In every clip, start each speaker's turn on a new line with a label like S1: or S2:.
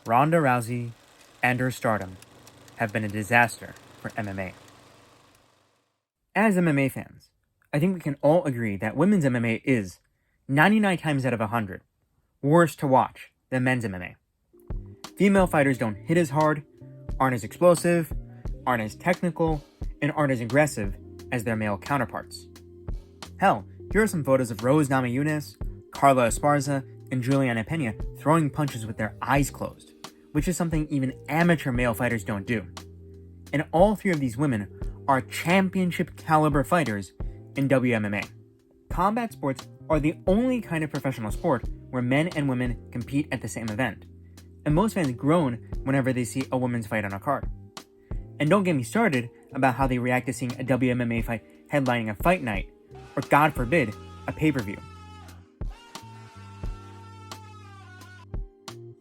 S1: Ronda Rousey and her stardom have been a disaster for MMA. As MMA fans, I think we can all agree that women's MMA is, 99 times out of 100, worse to watch than men's MMA. Female fighters don't hit as hard, aren't as explosive, aren't as technical, and aren't as aggressive as their male counterparts. Hell, here are some photos of Rose Namajunas, Carla Esparza, and Juliana Pena throwing punches with their eyes closed, which is something even amateur male fighters don't do. And all three of these women are championship caliber fighters in WMMA. Combat sports are the only kind of professional sport where men and women compete at the same event, and most fans groan whenever they see a women's fight on a card. And don't get me started about how they react to seeing a WMMA fight headlining a fight night, or God forbid, a pay-per-view.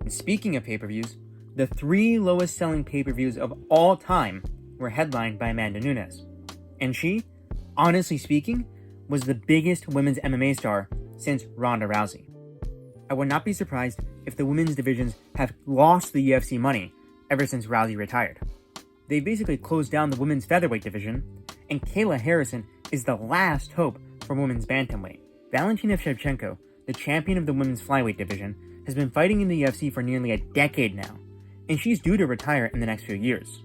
S1: And speaking of pay-per-views, the 3 lowest selling pay-per-views of all time were headlined by Amanda Nunes. And she, honestly speaking, was the biggest women's MMA star since Ronda Rousey. I would not be surprised if the women's divisions have lost the UFC money ever since Rousey retired. They basically closed down the women's featherweight division, and Kayla Harrison is the last hope for women's bantamweight. Valentina Shevchenko, the champion of the women's flyweight division, has been fighting in the UFC for nearly a decade now, and she's due to retire in the next few years.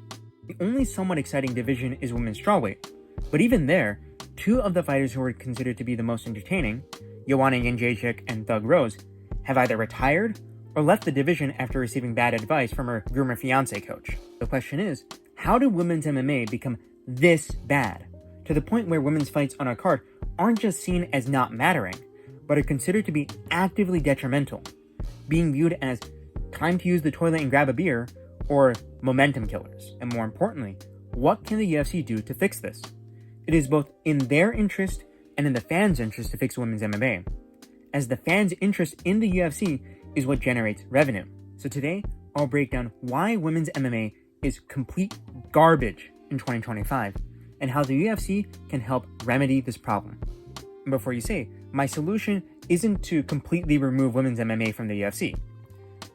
S1: The only somewhat exciting division is women's strawweight, but even there, 2 of the fighters who were considered to be the most entertaining, Joanna Jędrzejczyk and Thug Rose, have either retired or left the division after receiving bad advice from her groomer fiancé coach. The question is, how did women's MMA become this bad, to the point where women's fights on a card aren't just seen as not mattering, but are considered to be actively detrimental, being viewed as time to use the toilet and grab a beer, or momentum killers? And more importantly, what can the UFC do to fix this? It is both in their interest and in the fans' interest to fix women's MMA, as the fans' interest in the UFC is what generates revenue. So today, I'll break down why women's MMA is complete garbage in 2025, and how the UFC can help remedy this problem. And before you say, my solution isn't to completely remove women's MMA from the UFC.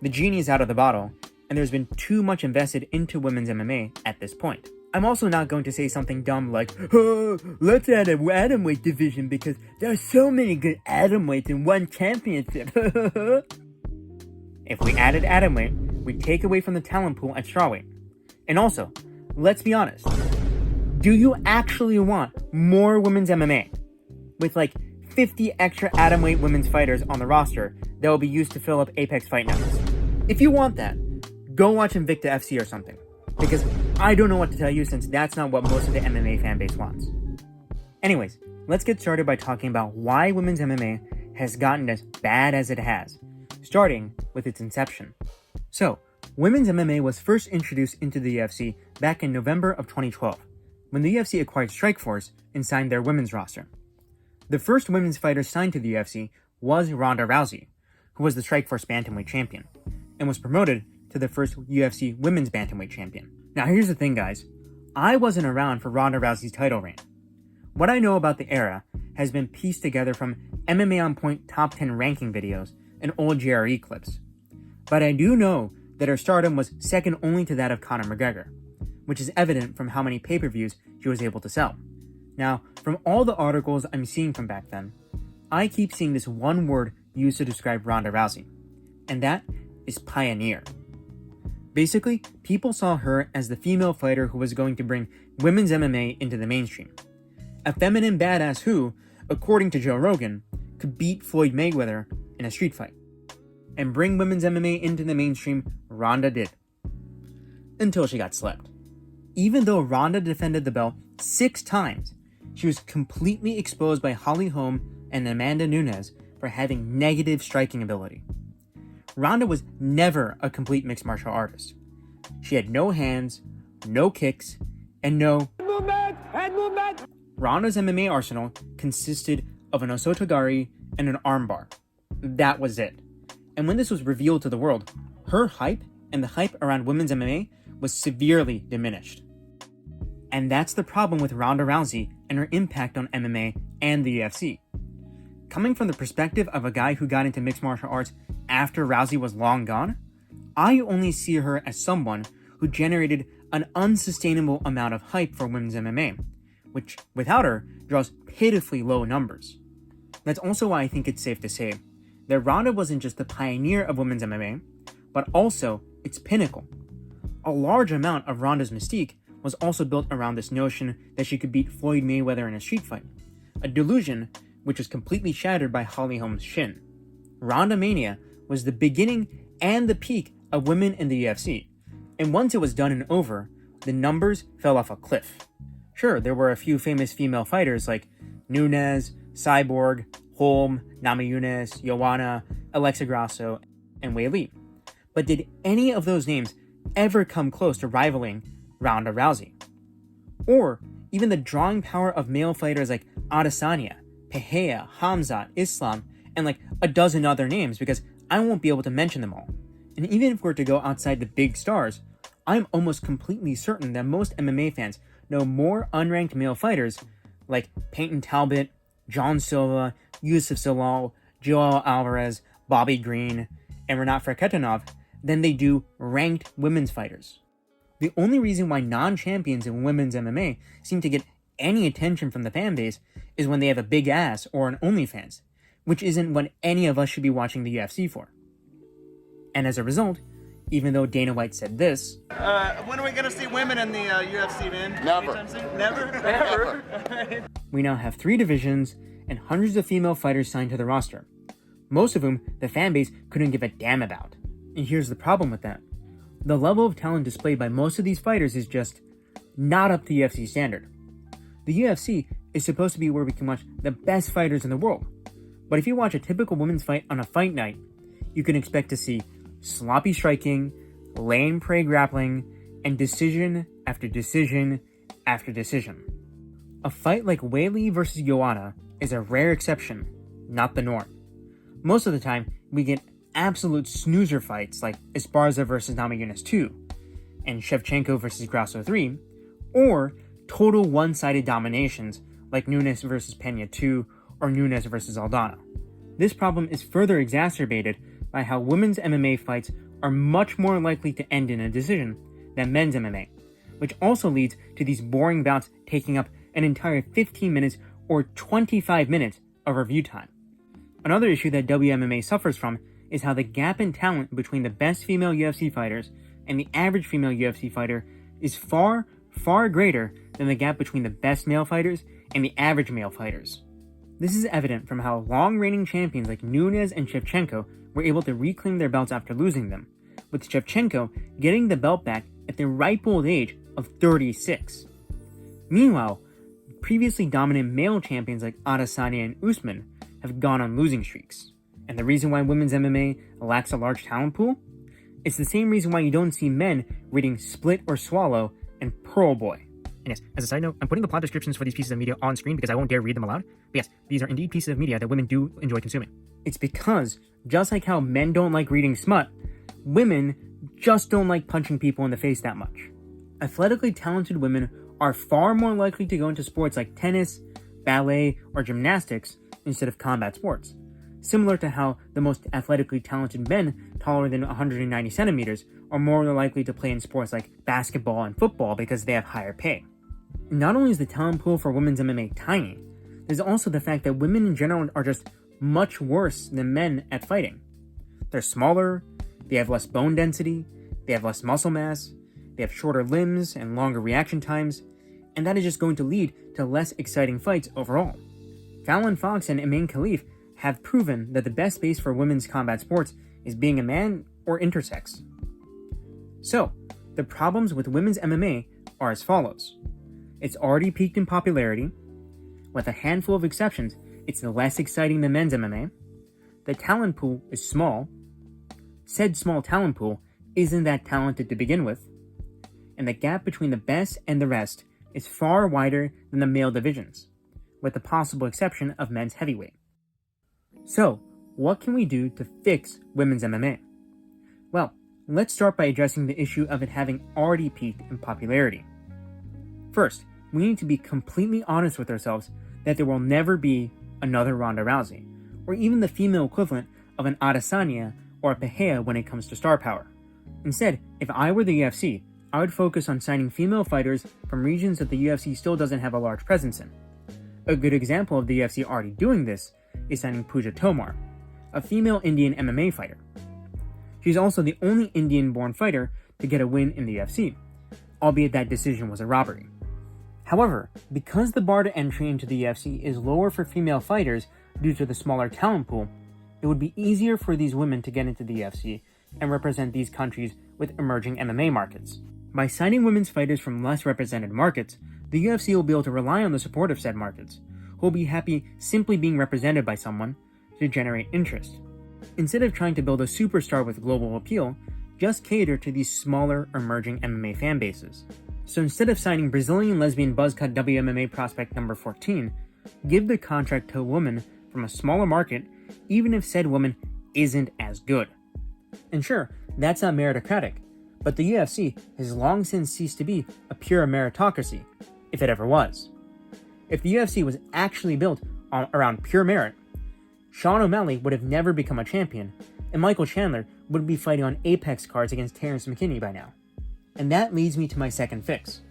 S1: The genie is out of the bottle, and there's been too much invested into women's MMA at this point. I'm also not going to say something dumb like, oh, let's add an atomweight division because there are so many good atomweights in one championship. If we added atomweight, we'd take away from the talent pool at strawweight. And also, let's be honest, do you actually want more women's MMA? With like 50 extra atomweight women's fighters on the roster that will be used to fill up Apex fight nights. If you want that, go watch Invicta FC or something, because I don't know what to tell you since that's not what most of the MMA fanbase wants. Anyways, let's get started by talking about why women's MMA has gotten as bad as it has, starting with its inception. So, women's MMA was first introduced into the UFC back in November of 2012, when the UFC acquired Strikeforce and signed their women's roster. The first women's fighter signed to the UFC was Ronda Rousey, who was the Strikeforce bantamweight champion, and was promoted to the first UFC women's bantamweight champion. Now here's the thing, guys. I wasn't around for Ronda Rousey's title reign. What I know about the era has been pieced together from MMA On Point top 10 ranking videos and old JRE clips. But I do know that her stardom was second only to that of Conor McGregor, which is evident from how many pay-per-views she was able to sell. Now, from all the articles I'm seeing from back then, I keep seeing this one word used to describe Ronda Rousey, and that is pioneer. Basically, people saw her as the female fighter who was going to bring women's MMA into the mainstream. A feminine badass who, according to Joe Rogan, could beat Floyd Mayweather in a street fight. And bring women's MMA into the mainstream, Ronda did. Until she got slept. Even though Ronda defended the belt 6 times, she was completely exposed by Holly Holm and Amanda Nunes for having negative striking ability. Ronda was never a complete mixed martial artist. She had no hands, no kicks, and no movement. Ronda's MMA arsenal consisted of an osotogari and an armbar. That was it. And when this was revealed to the world, her hype and the hype around women's MMA was severely diminished. And that's the problem with Ronda Rousey and her impact on MMA and the UFC. Coming from the perspective of a guy who got into mixed martial arts after Rousey was long gone, I only see her as someone who generated an unsustainable amount of hype for women's MMA, which, without her, draws pitifully low numbers. That's also why I think it's safe to say that Ronda wasn't just the pioneer of women's MMA, but also its pinnacle. A large amount of Ronda's mystique was also built around this notion that she could beat Floyd Mayweather in a street fight, a delusion which was completely shattered by Holly Holm's shin. Ronda Mania was the beginning and the peak of women in the UFC, and once it was done and over, the numbers fell off a cliff. Sure, there were a few famous female fighters like Nunes, Cyborg, Holm, Namajunas, Joanna, Alexa Grasso, and Wei Li. But did any of those names ever come close to rivaling Ronda Rousey? Or even the drawing power of male fighters like Adesanya, Pereira, Hamzat, Islam, and like a dozen other names, because I won't be able to mention them all. And even if we're to go outside the big stars, I'm almost completely certain that most MMA fans know more unranked male fighters like Peyton Talbot, John Silva, Yusuf Zalal, Joel Alvarez, Bobby Green, and Renat Furkhetunov than they do ranked women's fighters. The only reason why non-champions in women's MMA seem to get any attention from the fan base is when they have a big ass or an OnlyFans, which isn't what any of us should be watching the UFC for. And as a result, even though Dana White said this,
S2: when are we going to see women in the UFC, man?
S3: Never.
S2: Never? Never.
S1: we now have 3 divisions and hundreds of female fighters signed to the roster, most of whom the fan base couldn't give a damn about. And here's the problem with that. The level of talent displayed by most of these fighters is just not up to UFC standard. The UFC is supposed to be where we can watch the best fighters in the world. But if you watch a typical women's fight on a fight night, you can expect to see sloppy striking, lay and pray grappling, and decision after decision after decision. A fight like Wei Li versus Joanna is a rare exception, not the norm. Most of the time, we get absolute snoozer fights like Esparza versus Namajunas 2, and Shevchenko versus Grasso 3, or total one-sided dominations like Nunes versus Pena 2 or Nunes versus Aldana. This problem is further exacerbated by how women's MMA fights are much more likely to end in a decision than men's MMA, which also leads to these boring bouts taking up an entire 15 minutes or 25 minutes of review time. Another issue that WMMA suffers from is how the gap in talent between the best female UFC fighters and the average female UFC fighter is far, far greater than the gap between the best male fighters and the average male fighters. This is evident from how long-reigning champions like Nunes and Shevchenko were able to reclaim their belts after losing them, with Shevchenko getting the belt back at the ripe old age of 36. Meanwhile, previously dominant male champions like Adesanya and Usman have gone on losing streaks. And the reason why women's MMA lacks a large talent pool? It's the same reason why you don't see men reading Split or Swallow and Pearl Boy. And yes, as a side note, I'm putting the plot descriptions for these pieces of media on screen because I won't dare read them aloud. But yes, these are indeed pieces of media that women do enjoy consuming. It's because, just like how men don't like reading smut, women just don't like punching people in the face that much. Athletically talented women are far more likely to go into sports like tennis, ballet, or gymnastics instead of combat sports. Similar to how the most athletically talented men taller than 190 centimeters are more likely to play in sports like basketball and football because they have higher pay. Not only is the talent pool for women's MMA tiny, there's also the fact that women in general are just much worse than men at fighting. They're smaller, they have less bone density, they have less muscle mass, they have shorter limbs and longer reaction times, and that is just going to lead to less exciting fights overall. Fallon Fox and Iman Khalif have proven that the best base for women's combat sports is being a man or intersex. So, the problems with women's MMA are as follows. It's already peaked in popularity. With a handful of exceptions, it's less exciting than men's MMA. The talent pool is small. Said small talent pool isn't that talented to begin with. And the gap between the best and the rest is far wider than the male divisions, with the possible exception of men's heavyweight. So, what can we do to fix women's MMA? Well, let's start by addressing the issue of it having already peaked in popularity. First, we need to be completely honest with ourselves that there will never be another Ronda Rousey, or even the female equivalent of an Adesanya or a Pereira when it comes to star power. Instead, if I were the UFC, I would focus on signing female fighters from regions that the UFC still doesn't have a large presence in. A good example of the UFC already doing this is signing Pooja Tomar, a female Indian MMA fighter. She's also the only Indian-born fighter to get a win in the UFC, albeit that decision was a robbery. However, because the bar to entry into the UFC is lower for female fighters due to the smaller talent pool, it would be easier for these women to get into the UFC and represent these countries with emerging MMA markets. By signing women's fighters from less represented markets, the UFC will be able to rely on the support of said markets, who will be happy simply being represented by someone to generate interest. Instead of trying to build a superstar with global appeal, just cater to these smaller emerging MMA fan bases. So instead of signing Brazilian lesbian buzzcut WMMA prospect number 14, give the contract to a woman from a smaller market, even if said woman isn't as good. And sure, that's not meritocratic, but the UFC has long since ceased to be a pure meritocracy, if it ever was. If the UFC was actually built around pure merit, Sean O'Malley would have never become a champion, and Michael Chandler would be fighting on Apex cards against Terrence McKinney by now. And that leads me to my second fix.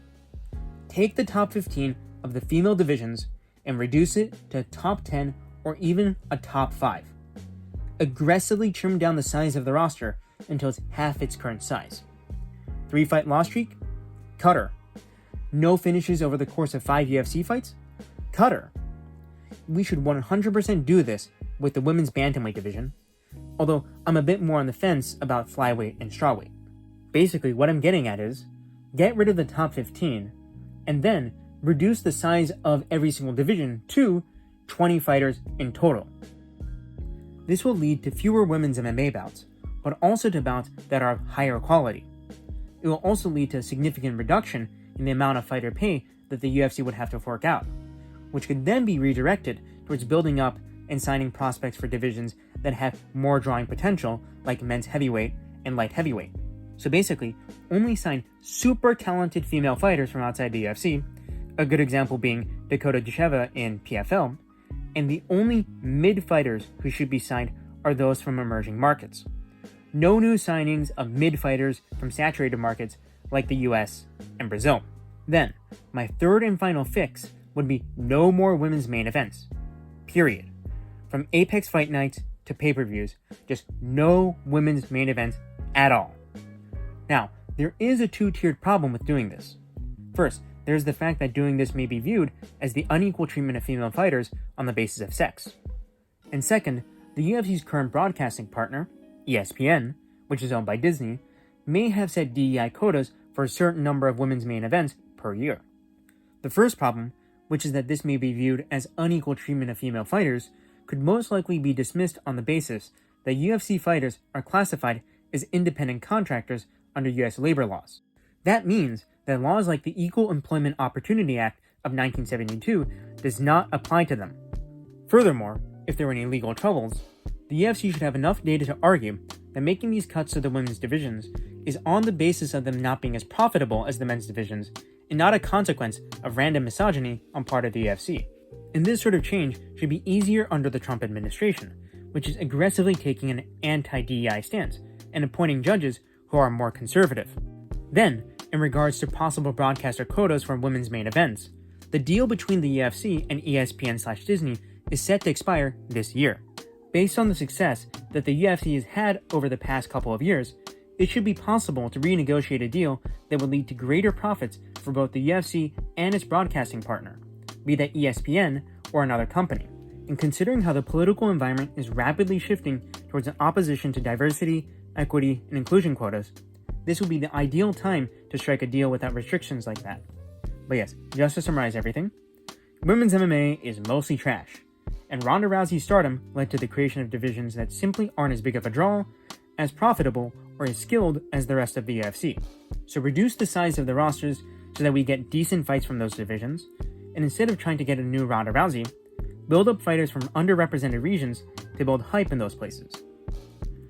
S1: Take the top 15 of the female divisions and reduce it to a top 10 or even a top 5. Aggressively trim down the size of the roster until it's half its current size. 3-fight loss streak? Cut her. No finishes over the course of 5 UFC fights? Cut her. We should 100% do this with the women's bantamweight division, although I'm a bit more on the fence about flyweight and strawweight. Basically, what I'm getting at is, get rid of the top 15, and then reduce the size of every single division to 20 fighters in total. This will lead to fewer women's MMA bouts, but also to bouts that are of higher quality. It will also lead to a significant reduction in the amount of fighter pay that the UFC would have to fork out, which could then be redirected towards building up and signing prospects for divisions that have more drawing potential, like men's heavyweight and light heavyweight. So basically, only sign super talented female fighters from outside the UFC, a good example being Dakota Dusheva in PFL, and the only mid fighters who should be signed are those from emerging markets. No new signings of mid fighters from saturated markets like the US and Brazil. Then, my third and final fix would be no more women's main events. Period. From Apex Fight Nights to pay-per-views, just no women's main events at all. Now, there is a two-tiered problem with doing this. First, there's the fact that doing this may be viewed as the unequal treatment of female fighters on the basis of sex. And second, the UFC's current broadcasting partner, ESPN, which is owned by Disney, may have set DEI quotas for a certain number of women's main events per year. The first problem, which is that this may be viewed as unequal treatment of female fighters, could most likely be dismissed on the basis that UFC fighters are classified as independent contractors under US labor laws. That means that laws like the Equal Employment Opportunity Act of 1972 does not apply to them. Furthermore, if there were any legal troubles, the UFC should have enough data to argue that making these cuts to the women's divisions is on the basis of them not being as profitable as the men's divisions and not a consequence of random misogyny on part of the UFC. And this sort of change should be easier under the Trump administration, which is aggressively taking an anti-DEI stance and appointing judges who are more conservative. Then, in regards to possible broadcaster quotas for women's main events, the deal between the UFC and ESPN/Disney is set to expire this year. Based on the success that the UFC has had over the past couple of years, it should be possible to renegotiate a deal that would lead to greater profits for both the UFC and its broadcasting partner, be that ESPN or another company. And considering how the political environment is rapidly shifting towards an opposition to diversity, equity, and inclusion quotas, this would be the ideal time to strike a deal without restrictions like that. But yes, just to summarize everything, women's MMA is mostly trash, and Ronda Rousey's stardom led to the creation of divisions that simply aren't as big of a draw, as profitable, or as skilled as the rest of the UFC. So reduce the size of the rosters so that we get decent fights from those divisions, and instead of trying to get a new Ronda Rousey, build up fighters from underrepresented regions to build hype in those places.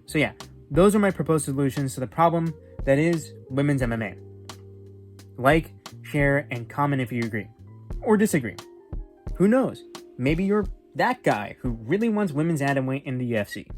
S1: So yeah, those are my proposed solutions to the problem that is women's MMA. Like, share, and comment if you agree. Or disagree. Who knows? Maybe you're that guy who really wants women's atomweight in the UFC.